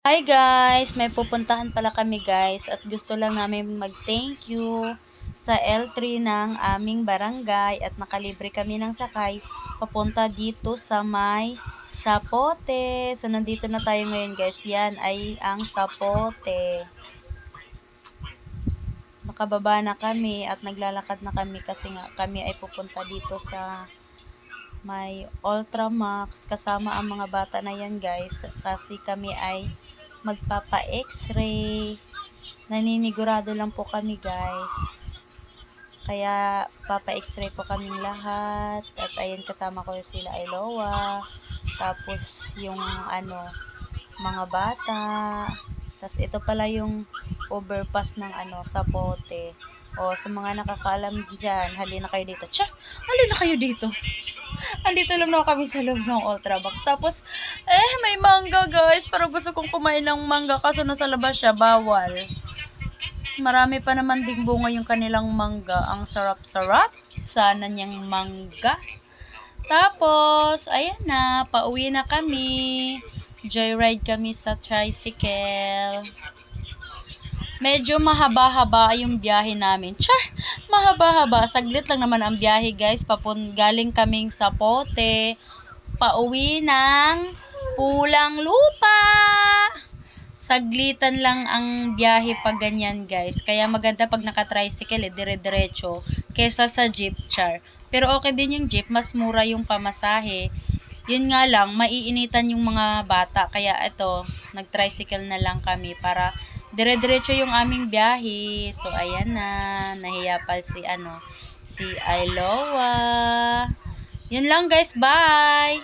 Hi guys! May pupuntahan pala kami guys at gusto lang namin mag-thank you sa L3 ng aming barangay at nakalibre kami ng sakay papunta dito sa may Sapote. So nandito na tayo ngayon guys. Yan ay ang Sapote. Nakababa na kami at naglalakad na kami kasi nga kami ay pupunta dito sa may Ultramax kasama ang mga bata na yan guys kasi kami ay magpapa-x-ray. Naninigurado lang po kami guys. Kaya papa-x-ray po kaming lahat. At ayun kasama ko sila Iloa. Tapos yung mga bata. Tapos ito pala yung overpass ng Sapote. O sa mga nakakaalam dyan, halina kayo dito. Tsa! Halina kayo dito. Andito lang na kami sa loob ng Ultrabox. Tapos, may mangga guys. Pero gusto kong kumain ng mangga kaso nasa labas siya. Bawal. Marami pa naman ding bunga yung kanilang mangga. Ang sarap-sarap. Sana niyang mangga. Tapos, ayan na. Pauwi na kami. Joyride kami sa tricycle. Medyo mahaba-haba yung biyahe namin. Char! Mahaba-haba. Saglit lang naman ang biyahe guys. Galing kaming Sapote. Pauwi ng Pulang Lupa. Saglitan lang ang biyahe pag ganyan guys. Kaya maganda pag naka-tricycle dire-diretso. Kesa sa jeep, char. Pero okay din yung jeep. Mas mura yung pamasahe. Yun nga lang, maiinitan yung mga bata. Kaya ito, nag-tricycle na lang kami para dire-diretso yung aming biyahe. So, ayan na. Nahiya pa si Iloa. Yun lang guys. Bye!